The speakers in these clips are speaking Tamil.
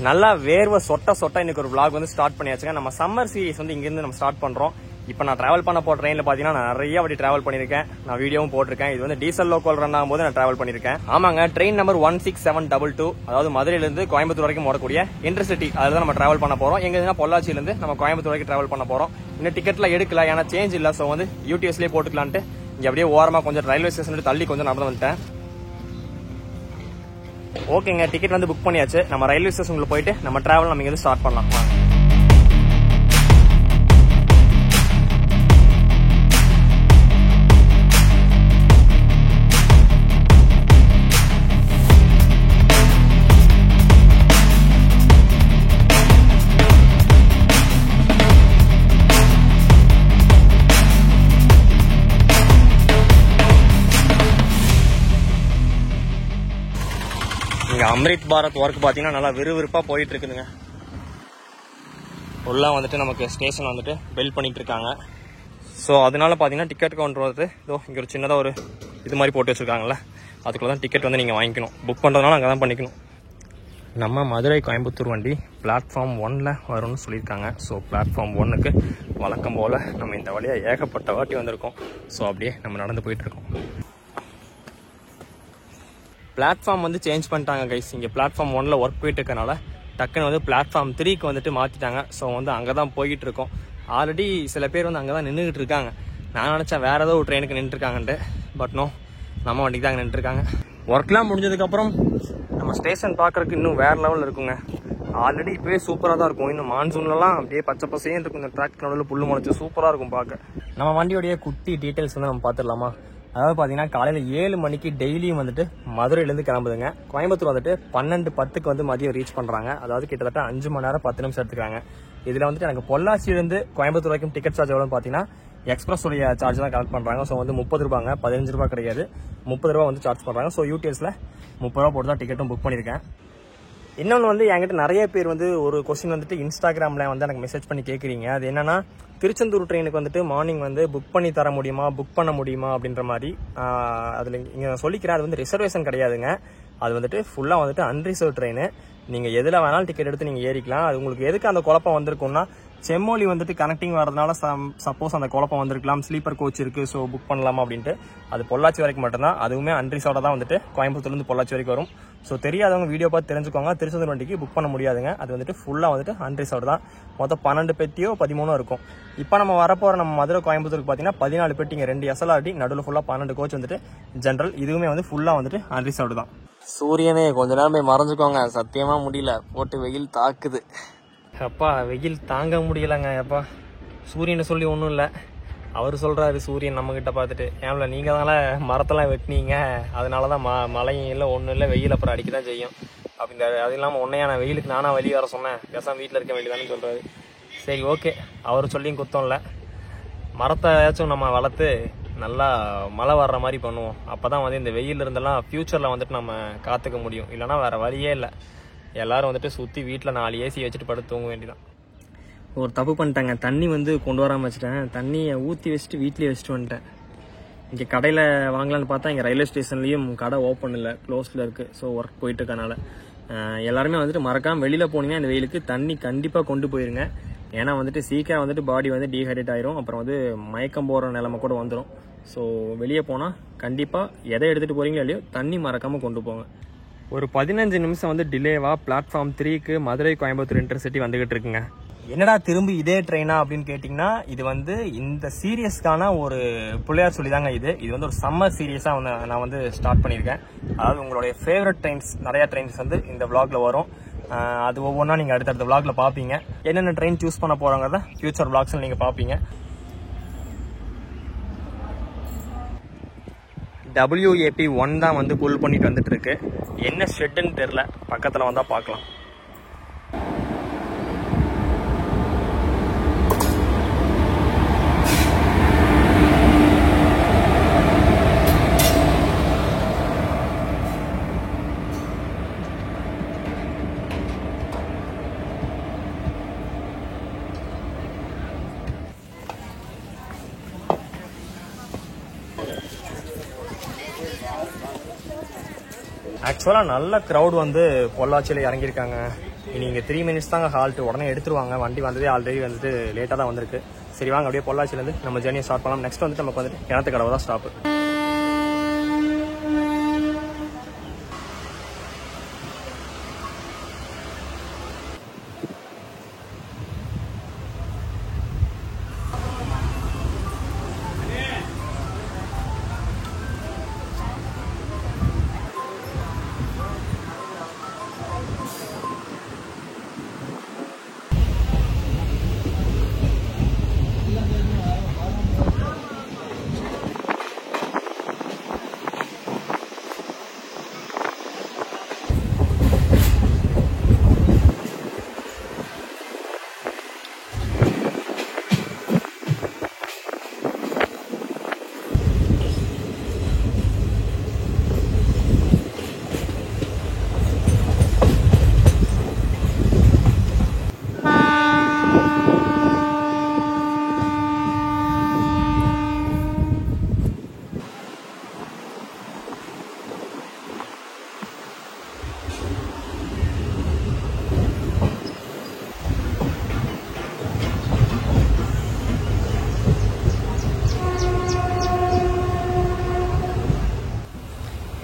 நல்லா வேர்வை சொட்ட இன்னைக்கு ஒரு vlog வந்து ஸ்டார்ட் பண்ணியாச்சுங்க. நம்ம சம்மர் சீரிஸ் வந்து இங்கிருந்து நம்ம ஸ்டார்ட் பண்றோம். இப்போ நான் டிராவல் பண்ண போற ட்ரெயின்ல பாத்தீங்கன்னா நான் நிறைய வாட்டி டிராவல் பண்ணிருக்கேன். நான் வீடியோவும் போட்டிருக்கேன். இது வந்து டீசல் லோக்கல் ரன் ஆகும்போது நான் டிராவல் பண்ணிருக்கேன். ஆமாங்க, ட்ரெயின் நம்பர் 16722, அதாவது மதுரையில இருந்து கோயம்புத்தூர் வரைக்கும் ஓடக்கூடிய இன்டர்சிட்டி, அதுதான் நம்ம டிராவல் பண்ண போறோம். எங்க பொள்ளாச்சியில இருந்து நம்ம கோயம்புத்தூர் வரைக்கும் டிராவல் பண்ண போறோம். இன்னும் டிக்கெட்ல எடுக்கல, ஏன்னா சேஞ்ச் இல்ல. சோ வந்து யூடிஎஸ்லயே போட்டுக்கலான்ட்டு இங்க அப்படியே ஓரமா கொஞ்சம் ரயில்வே ஸ்டேஷன் தள்ளி கொஞ்சம் நடந்து வந்துட்டேன். ஓகேங்க, டிக்கெட் வந்து புக் பண்ணியாச்சு. நம்ம ரயில்வே ஸ்டேஷனுக்குள்ள போயிட்டு நம்ம டிராவல் நம்ம இங்க ஸ்டார்ட் பண்ணலாம். அம்ரித் பாரத் ஒர்க் பாத்தீங்கன்னா நல்லா விறுவிறுப்பா போயிட்டு இருக்குதுங்க. உள்ள வந்துட்டு நமக்கு ஸ்டேஷன் வந்துட்டு பெல் பண்ணிட்டு இருக்காங்க. ஸோ அதனால பாத்தீங்கன்னா டிக்கெட் கவுண்டர் வந்து இங்க ஒரு சின்னதா ஒரு இது மாதிரி போட்டு வச்சிருக்காங்கல்ல, அதுக்குள்ள தான் டிக்கெட் வந்து நீங்க வாங்கிக்கணும். புக் பண்றதுனால அங்கதான் பண்ணிக்கணும். நம்ம மதுரை கோயம்புத்தூர் வண்டி பிளாட்ஃபார்ம் 1ல வரும்னு சொல்லியிருக்காங்க. ஸோ பிளாட்ஃபார்ம் 1க்கு வழக்கம் போல நம்ம இந்த வழியா ஏகப்பட்ட வாட்டி வந்திருக்கோம். ஸோ அப்படியே நம்ம நடந்து போயிட்டு இருக்கோம். பிளாட்ஃபார்ம் வந்து சேஞ்ச் பண்ணிட்டாங்க கைஸ். இங்கே பிளாட்ஃபார்ம் 1ல ஒர்க் போயிட்டு இருக்கனால டக்குன்னு வந்து பிளாட்ஃபார்ம் 3க்கு வந்துட்டு மாற்றிட்டாங்க. ஸோ வந்து அங்கே தான் போய்கிட்டு இருக்கோம். ஆல்ரெடி சில பேர் வந்து அங்கே தான் நின்றுக்கிட்டு இருக்காங்க. நான் நினச்சேன் வேறு ஏதோ ஒரு ட்ரெயினுக்கு நின்றுருக்காங்கன்ட்டு, பட் நோ, நம்ம வண்டிக்கு தான் அங்கே நின்றுருக்காங்க. ஒர்க்லாம் முடிஞ்சதுக்கப்புறம் நம்ம ஸ்டேஷன் பார்க்குறதுக்கு இன்னும் வேறு லெவலில் இருக்குங்க. ஆல்ரெடி இப்போவே சூப்பராக தான் இருக்கும். இன்னும் மான்சூன்லலாம் அப்படியே பச்சை பசேன்னு இருக்கும். இந்த ட்ராக் நடுவில் புல்லு முளைச்சி சூப்பராக இருக்கும் பார்க்க. நம்ம வண்டியோடைய குட்டி டீட்டெயில்ஸ் வந்து நம்ம பார்த்துடலாமா? அதாவது பார்த்தீங்கன்னா காலையில் 7 மணிக்கு டெய்லியும் வந்துட்டு மதுரையிலேருந்து கிளம்புதுங்க. கோயம்புத்தூர் வந்துட்டு 12:10க்கு வந்து மதியம் ரீச் பண்ணுறாங்க. அதாவது கிட்டத்தட்ட 5 மணி நேரம் 10 நிமிஷம் எடுத்துக்கிறாங்க. இதில் வந்துட்டு எனக்கு பொள்ளாச்சியிலேருந்து கோயம்புத்தூர் வரைக்கும் டிக்கெட் சார்ஜ் எவ்வளோன்னு பார்த்தீங்கன்னா எக்ஸ்பிரஸ் உடைய சார்ஜ் தான் கலெக்ட் பண்ணுறாங்க. ஸோ வந்து 30 ரூபாங்க, 15 ரூபா கிடையாது, 30 ரூபா வந்து சார்ஜ் பண்ணுறாங்க. ஸோ யூடிஎஸ்ல 30 ரூபா போட்டு தான் டிக்கெட்டும் புக் பண்ணியிருக்கேன். இன்னொன்று வந்து என்கிட்ட நிறைய பேர் வந்து ஒரு கொஸ்டின் வந்துட்டு இன்ஸ்டாகிராமில் வந்து எனக்கு மெசேஜ் பண்ணி கேட்குறீங்க. அது என்னன்னா, திருச்செந்தூர் ட்ரெயினுக்கு வந்துட்டு மார்னிங் வந்து புக் பண்ணி தர முடியுமா, புக் பண்ண முடியுமா அப்படின்ற மாதிரி. அதில் இங்கே சொல்லிக்கிறேன், அது வந்து ரிசர்வேஷன் கிடையாதுங்க. அது வந்துட்டு ஃபுல்லாக வந்துட்டு அன்ரிசர்வ் ட்ரெயின். நீங்கள் எதில் வேணாலும் டிக்கெட் எடுத்து நீங்கள் ஏறிக்கலாம். அது உங்களுக்கு எதுக்கு அந்த குழப்பம் வந்திருக்கும்னா, செம்மொழி வந்துட்டு கனெக்டிங் வரதுனால சப்போஸ் அந்த குழப்பம் வந்திருக்கலாம். ஸ்லீப்பர் கோச் இருக்குது, ஸோ புக் பண்ணலாமா அப்படின்ட்டு. அது பொள்ளாச்சி வரைக்கும் மட்டும்தான். அதுவுமே அன்ரிசர்வ்டாக தான் வந்துட்டு கோயம்புத்தூர்லேருந்து பொள்ளாச்சி வரைக்கும் வரும். ஸோ தெரியாதவங்க வீடியோ பார்த்து தெரிஞ்சுக்கோங்க. திருச்செந்தூர் வண்டிக்கு புக் பண்ண முடியாதுங்க. அது வந்துட்டு ஃபுல்லாக வந்துட்டு அன்ரிசர்வ் தான். மொத்தம் 12 பெட்டியோ 13 இருக்கும். இப்போ நம்ம வரப்போகிற நம்ம மதுரை கோயம்புத்தூருக்கு பார்த்தீங்கன்னா 14 பெட்டிங்க, 2 SLRT, நடுவில் ஃபுல்லாக 12 கோச் வந்துட்டு ஜென்ரல். இதுவுமே வந்து ஃபுல்லாக வந்துட்டு அன்ரிசர்வ்டு தான். சூரியனே கொஞ்ச நேரம் போய் மறைஞ்சுக்கோங்க, சத்தியமாக முடியல, போட்டு வெயில் தாக்குது. அப்பா வெயில் தாங்க முடியலைங்க. அப்பா சூரியனை சொல்லி ஒன்றும் இல்லை, அவர் சொல்கிறாரு சூரியன் நம்மக்கிட்ட பார்த்துட்டு, ஏன்ல நீங்கள் தானே மரத்தெல்லாம் வெட்டினீங்க, அதனால தான் மழையும் இல்லை ஒன்றும் இல்லை, வெயில் அப்புறம் அடிக்க தான் செய்யும் அப்படின்றாரு. அது இல்லாமல் உன்னையான வெயிலுக்கு நானாக வெளியே வர சொன்னேன், பேசாமல் வீட்டில் இருக்க வேண்டியதானு சொல்கிறாரு. சரி ஓகே, அவர் சொல்லியும் குத்தம் இல்லை. மரத்தையாச்சும் நம்ம வளர்த்து நல்லா மழை வர்ற மாதிரி பண்ணுவோம். அப்போ தான் வந்து இந்த வெயில் இருந்தெல்லாம் ஃப்யூச்சரில் வந்துட்டு நம்ம காத்துக்க முடியும். இல்லைனா வேறு வழியே இல்லை. எல்லாரும் வந்துட்டு சுற்றி வீட்டில் 4 ஏசி வச்சுட்டு படுத்து தூங்க வேண்டியதான். ஒரு தப்பு பண்ணிட்டாங்க, தண்ணி வந்து கொண்டு வராமல் வச்சுட்டேன். தண்ணியை ஊற்றி வச்சுட்டு வீட்லேயே வச்சுட்டு வந்துட்டேன். இங்கே கடையில் வாங்கலான்னு பார்த்தா இங்கே ரயில்வே ஸ்டேஷன்லேயும் கடை ஓப்பன் இல்லை, க்ளோஸில் இருக்குது. ஸோ ஒர்க் போயிட்டு இருக்கனால எல்லாருமே வந்துட்டு மறக்காமல் வெளியில் போனீங்கன்னா இந்த வெயிலுக்கு தண்ணி கண்டிப்பாக கொண்டு போயிருங்க. ஏன்னா வந்துட்டு சீக்கிரம் வந்துட்டு பாடி வந்து டீஹைட்ரேட் ஆயிரும், அப்புறம் வந்து மயக்கம் போகிற நிலைமை கூட வந்துடும். ஸோ வெளியே போனால் கண்டிப்பாக எதை எடுத்துகிட்டு போகிறீங்களோ இல்லையோ தண்ணி மறக்காமல் கொண்டு போங்க. ஒரு 15 நிமிஷம் வந்து டிலேவாக பிளாட்ஃபார்ம் 3க்கு மதுரை கோயம்புத்தூர் இன்டர்சிட்டி வந்துகிட்டு இருக்குங்க. என்னடா திரும்பி இதே ட்ரெயினா அப்படின்னு கேட்டிங்கன்னா, இது வந்து இந்த சீரியஸ்க்கான ஒரு பிள்ளையார் சொல்லி தாங்க. இது வந்து ஒரு சம்மர் சீரியஸாக நான் வந்து ஸ்டார்ட் பண்ணியிருக்கேன். அதாவது உங்களுடைய ஃபேவரட் ட்ரெயின்ஸ், நிறையா ட்ரெயின்ஸ் வந்து இந்த vlogல வரும். அது ஒவ்வொன்றா நீங்கள் அடுத்தடுத்த vlogல பார்ப்பீங்க. என்னென்ன ட்ரெயின் சூஸ் பண்ண போகிறாங்கிறத ஃபியூச்சர் vlogsல நீங்கள் பார்ப்பீங்க. WAP 1 தான் வந்து புல் பண்ணிட்டு வந்துட்டு இருக்கு. என்ன ஷெட்டுன்னு தெரில, பக்கத்தில் வந்தால் பார்க்கலாம். ஆக்சுவலாக நல்ல க்ரௌட் வந்து பொள்ளாச்சியில் இறங்கியிருக்காங்க. இனி இங்கே 3 மினிட்ஸ் தாங்க ஹால்ட்டு, உடனே எடுத்துருவாங்க. வண்டி வந்ததே ஆல்ரெடி வந்துட்டு லேட்டாக தான் வந்திருக்கு. சரி வாங்க அப்படியே பொள்ளாச்சிலேருந்து நம்ம ஜேர்னியை ஸ்டார்ட் பண்ணலாம். நெக்ஸ்ட் வந்துட்டு நமக்கு வந்துட்டு கிணத்துக்கடவை தான் ஸ்டாப்பு.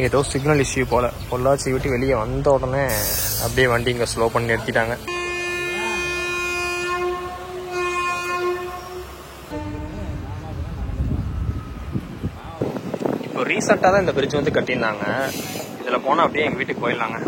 ஏதோ சிக்னல் இஷ்யூ போல், பொள்ளாச்சி விட்டு வெளியே வந்த உடனே அப்படியே வண்டி இங்கே ஸ்லோ பண்ணி நிறுத்திட்டாங்க. இப்போ ரீசெண்டாக தான் இந்த பிரிட்ஜ் வந்து கட்டியிருந்தாங்க. இதில் போனால் அப்படியே எங்கள் வீட்டுக்கு போயிடலாங்க.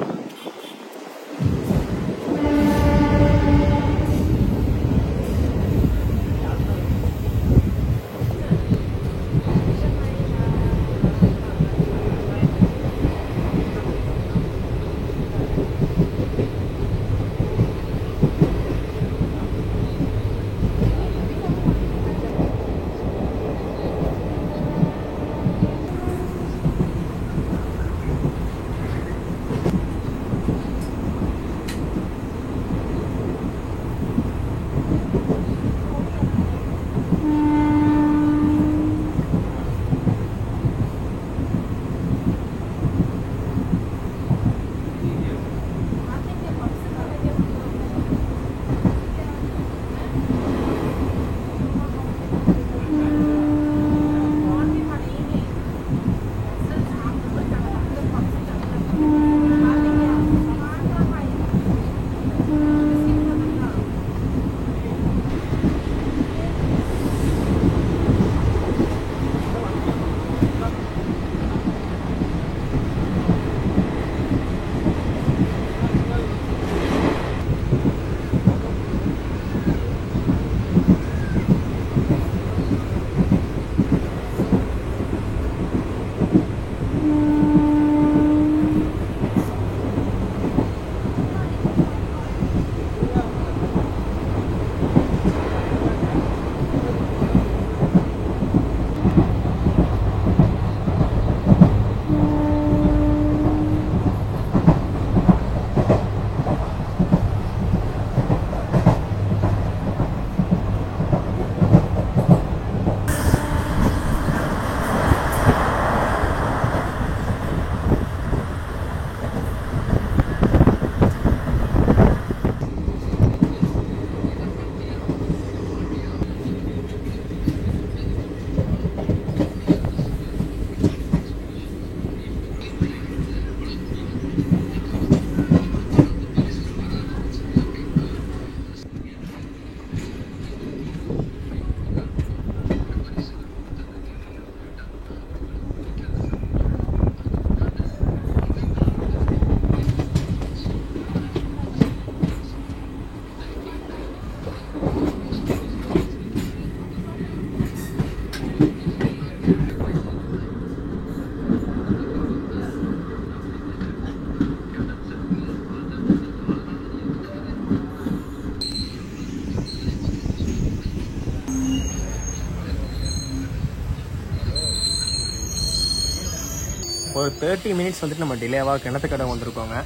ஒரு 30 மினிட்ஸ் வந்துட்டு நம்ம டிலேவாக கிணத்துக்கடை வந்திருக்கோங்க.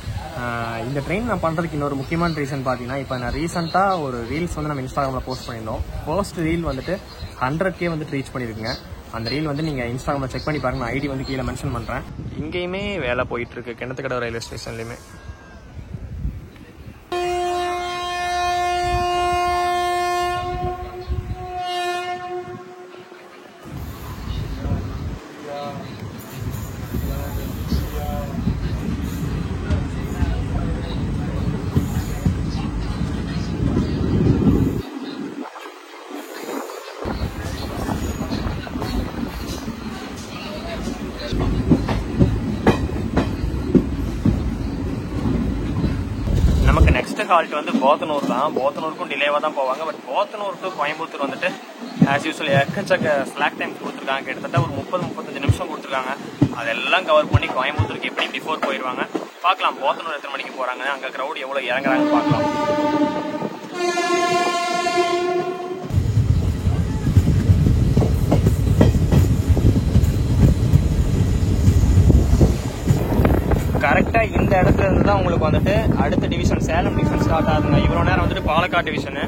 இந்த ட்ரெயின் நான் பண்ணுறதுக்கு இன்னொரு முக்கியமான ரீசன் பார்த்தீங்கன்னா, இப்போ நான் ரீசெண்டாக ஒரு ரீல்ஸ் வந்து நம்ம இன்ஸ்டாகிராமில் போஸ்ட் பண்ணியிருந்தோம். ஃபர்ஸ்ட் ரீல் வந்துட்டு 100K வந்துட்டு ரீச் பண்ணியிருக்குங்க. அந்த ரீல் வந்து நீங்கள் இன்ஸ்டாகிராமில் செக் பண்ணி பாருங்கள். ஐடி வந்து கீழே மென்ஷன் பண்ணுறேன். இங்கேயுமே வேலை போயிட்டுருக்கு கிணத்துக்கடை ரயில்வே ஸ்டேஷன்லேயுமே. நெக்ஸ்ட் ஹால்ட் வந்து போத்தனூர் தான். போத்தனூருக்கும் டிலேவாக தான் போவாங்க. பட் போத்தனூர் டு கோயம்புத்தூர் வந்துட்டு ஆஸ் யூஸ்வல் எக்கச்சக்க ஸ்லாக் டைம் கொடுத்துருக்காங்க. கிட்டத்தட்ட ஒரு 30-35 நிமிஷம் கொடுத்துருக்காங்க. அதெல்லாம் கவர் பண்ணி கோயம்புத்தூருக்கு எப்படி பிஃபோர் போயிடுவாங்க. பார்க்கலாம் போத்தனூர் எத்தனை மணிக்கு போகிறாங்க, அங்கே க்ரௌட் எவ்வளோ இறங்குறாங்கன்னு பார்க்கலாம். கரெக்டாக இந்த இடத்துல இருந்து தான் உங்களுக்கு வந்துட்டு அடுத்த டிவிஷன் சேலம் டிவிஷன் ஸ்டார்ட் ஆகுதுங்க. இவ்வளோ நேரம் வந்துட்டு பாலக்காடு டிவிஷனு.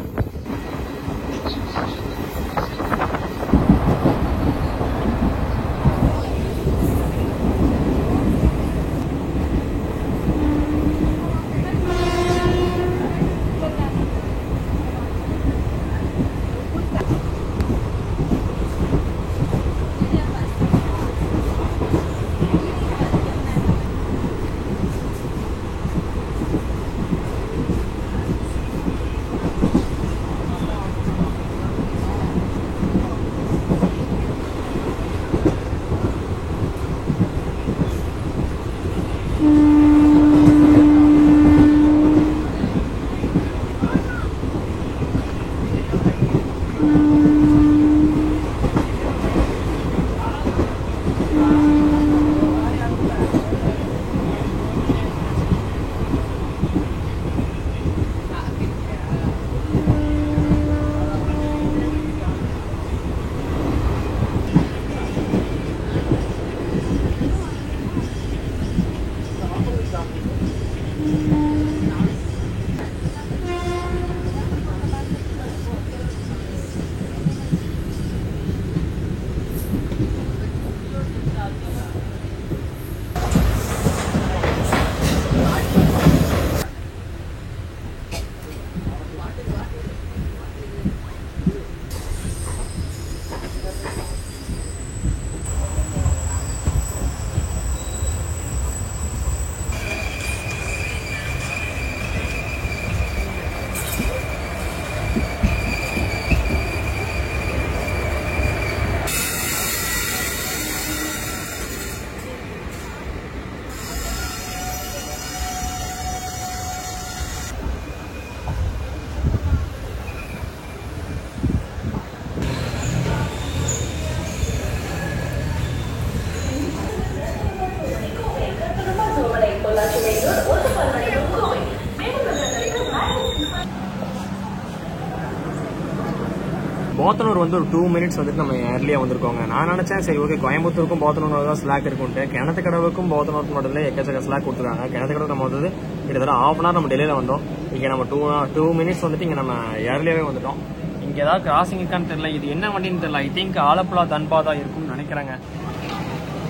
போத்தனூர் வந்து ஒரு 2 minutes வந்துட்டு நம்ம ஏர்லியா வந்திருக்கோங்க. நான் நினைச்சேன் சரி ஓகே கோயம்புத்தூருக்கும் போத்தனூர் தான் ஸ்லாக் இருக்குன்ட்டு. கிணத்து கடவுக்கும் போத்தனூருக்கு மட்டும் எக்கச்சக்க ஸ்லாக் கொடுத்துருக்காங்க. கிணத்து கடவு நம்ம வந்து கிட்டத்தட்ட 1/2 hour நம்ம டெல்லியில வந்தோம். இங்க நம்ம 2 minutes வந்துட்டு இங்க நம்ம ஏர்லியாவே வந்துட்டோம். இங்க ஏதாவது கிராசிங் இருக்கான்னு தெரியல. இது என்ன வண்டின்னு தெரியல. ஐ திங்க் ஆலப்புழா தன்பாதா இருக்கும்னு நினைக்கிறேங்க.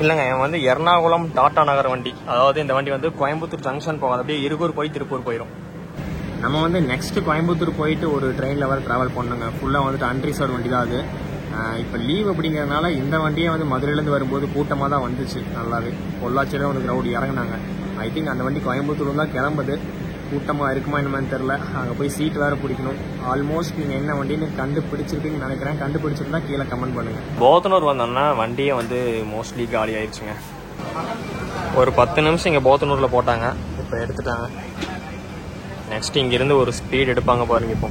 இல்லைங்க, இவன் வந்து எர்ணாகுளம் டாடா நகர் வண்டி. அதாவது இந்த வண்டி வந்து கோயம்புத்தூர் ஜங்ஷன் போகாது, அப்படியே இருகூர் போய் திருப்பூர் போயிடும். நம்ம வந்து நெக்ஸ்ட் கோயம்புத்தூர் போயிட்டு ஒரு ட்ரெயினில் வர ட்ராவல் பண்ணோங்க. ஃபுல்லாக வந்துட்டு அன்ரிசர்வ் வண்டி தான் அது. இப்போ லீவ் அப்படிங்கிறதுனால இந்த வண்டியே வந்து மதுரையிலேருந்து வரும்போது கூட்டமாக தான் வந்துச்சு. நல்லாவே பொள்ளாச்சியில வந்து க்ரௌட் இறங்கினாங்க. ஐ திங்க் அந்த வண்டி கோயம்புத்தூர் தான் கிளம்புது. கூட்டமாக இருக்குமா என்னன்னு தெரில. அங்கே போய் சீட் வேறு பிடிக்கணும். ஆல்மோஸ்ட் நீங்கள் என்ன வண்டின்னு கண்டுபிடிச்சிருப்பீங்கன்னு நினைக்கிறேன். கண்டுபிடிச்சிருந்தா கீழே கமெண்ட் பண்ணுங்கள். போத்தனூர் வந்தோம்னா வண்டியே வந்து மோஸ்ட்லி காலி ஆயிடுச்சுங்க. ஒரு 10 நிமிஷம் இங்கே போத்தனூரில் போட்டாங்க, இப்போ எடுத்துட்டாங்க. நெக்ஸ்ட் இங்கிருந்து ஒரு ஸ்பீட் எடுப்பாங்க பாருங்க. இப்போ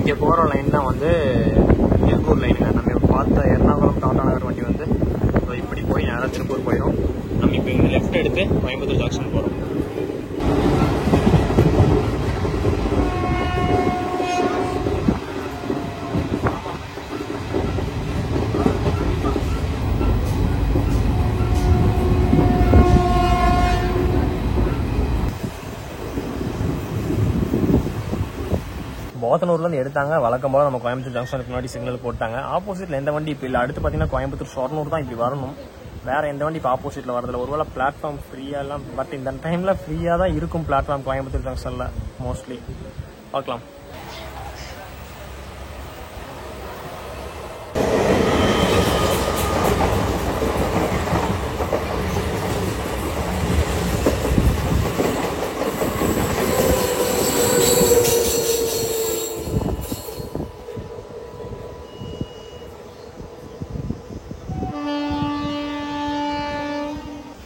இங்கே போகிற லைன் தான் வந்து திருப்பூர் லைனுங்க. நம்ம பார்த்த எர்ணாகுளம் டாடா நகர் வண்டி வந்து இப்படி போய் நேராக திருப்பூர் போயிடும். நம்ம இப்போ இங்கே லெஃப்ட் எடுத்து கோயம்புத்தூர் ஜங்ஷன் போகிறோம். போத்தனூர்லேருந்து எடுத்தாங்க. வழக்கம் போல நம்ம கோயம்புத்தூர் ஜங்ஷனுக்கு முன்னாடி சிக்னல் போட்டாங்க. ஆப்போசிட்டில் எந்த வண்டி இப்போ இல்லை. அடுத்து பார்த்தீங்கன்னா கோயம்புத்தூர் ஷொர்ணூர் தான் இப்படி வரணும். வேறு எந்த வண்டி இப்போ ஆப்போசிட்டில் வரதில்ல. ஒருவேளை பிளாட்ஃபார்ம் ஃப்ரீயாலாம், பட் இந்த டைமில் ஃப்ரீயாக தான் இருக்கும் பிளாட்ஃபார்ம் கோயம்புத்தூர் ஜங்ஷனில் மோஸ்ட்லி. பார்க்கலாம்.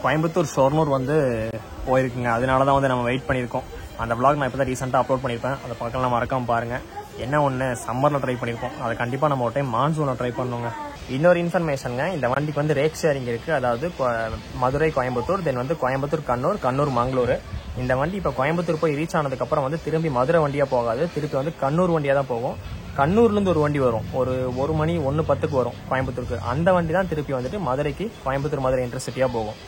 கோயம்புத்தூர் ஷொர்ணூர் வந்து போயிருக்குங்க. அதனால தான் வந்து நம்ம வெயிட் பண்ணியிருக்கோம். அந்த vlog நான் இப்போ தான் ரீசெண்டாக அப்லோட் பண்ணியிருப்பேன். அதை பார்க்கலாம், மறக்காமல் பாருங்கள். என்ன ஒன்று சம்மரில் ட்ரை பண்ணியிருக்கோம், அதை கண்டிப்பாக நம்ம ஒரு டைம் மான்சூனில் ட்ரை பண்ணுவோங்க. இன்னொரு இன்ஃபர்மேஷனுங்க, இந்த வண்டிக்கு வந்து ரேக் ஷேரிங் இருக்குது. அதாவது மதுரை கோயம்புத்தூர், தென் வந்து கோயம்புத்தூர் கண்ணூர், கண்ணூர் மங்களூர். இந்த வண்டி இப்போ கோயம்புத்தூர் போய் ரீச் ஆனதுக்கப்புறம் வந்து திரும்பி மதுரை வண்டியாக போகாது, திருப்பி வந்து கண்ணூர் வண்டியாக தான் போகும். கண்ணூர்லேருந்து ஒரு வண்டி வரும், ஒரு மணி 1:10 வரும் கோயம்புத்தூருக்கு. அந்த வண்டி தான் திருப்பி வந்துட்டு மதுரைக்கு, கோயம்புத்தூர் மதுரை இன்டர்சிட்டியாக போகும்.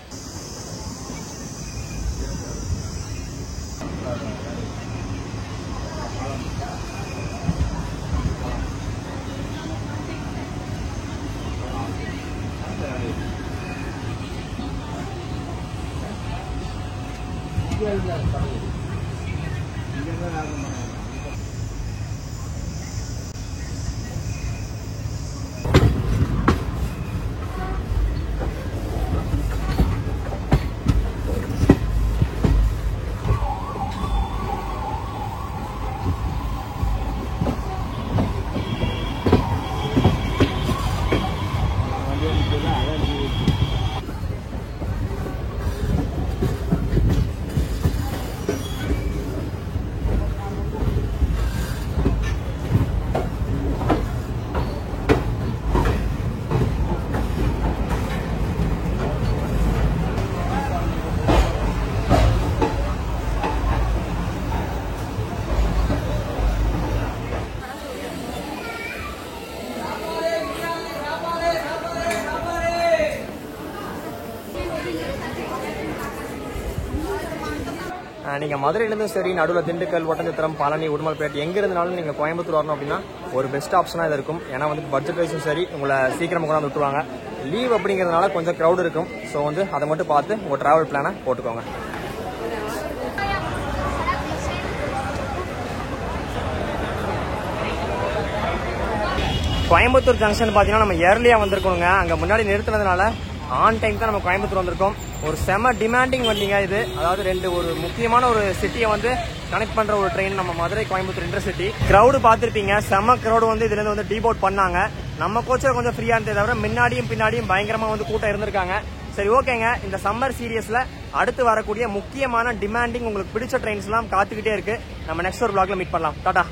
நீங்கள் மதுரையிலேருந்தும் சரி, நடுவில் திண்டுக்கல், ஒட்டஞ்சத்திரம், பழனி, உடுமல்பேட்டை எங்கே இருந்தாலும் நீங்கள் கோயம்புத்தூர் வரணும் அப்படின்னா ஒரு பெஸ்ட் ஆப்ஷனாக இது இருக்கும். ஏன்னா வந்து பட்ஜெட் வைஸும் சரி, உங்களை சீக்கிரமாக கொண்டாந்து விட்டுருவாங்க. லீவ் அப்படிங்கிறதுனால கொஞ்சம் க்ரௌட் இருக்கும். ஸோ வந்து அதை மட்டும் பார்த்து உங்கள் ட்ராவல் பிளானை போட்டுக்கோங்க. கோயம்புத்தூர் ஜங்ஷன் பார்த்தீங்கன்னா நம்ம ஏர்லியாக வந்திருக்கோங்க. அங்கே முன்னாடி நிறுத்தினதுனால ஆன் டைம் தான் நம்ம கோயம்புத்தூர் வந்திருக்கோம். ஒரு செம டிமாண்டிங் வண்டிங்க இது. அதாவது ஒரு முக்கியமான ஒரு சிட்டியை வந்து கனெக்ட் பண்ற ஒரு ட்ரெயின் நம்ம மதுரை கோயம்புத்தூர் இன்டர்சிட்டி. கிரௌடு பார்த்துருப்பீங்க, செம கிரௌடு வந்து இதுல இருந்து வந்து டீபோட் பண்ணாங்க. நம்ம கோச்சில் கொஞ்சம் ஃப்ரீயா இருந்ததை தவிர முன்னாடியும் பின்னாடியும் பயங்கரமா வந்து கூட்டம் இருந்திருக்காங்க. சரி, ஓகேங்க. இந்த சம்மர் சீரியஸ்ல அடுத்து வரக்கூடிய முக்கியமான டிமாண்டிங் உங்களுக்கு பிடிச்ச ட்ரெயின்ஸ் எல்லாம் காத்துக்கிட்டே இருக்கு. நம்ம நெக்ஸ்ட் ஒரு vlogல மீட் பண்ணலாம். டாடா.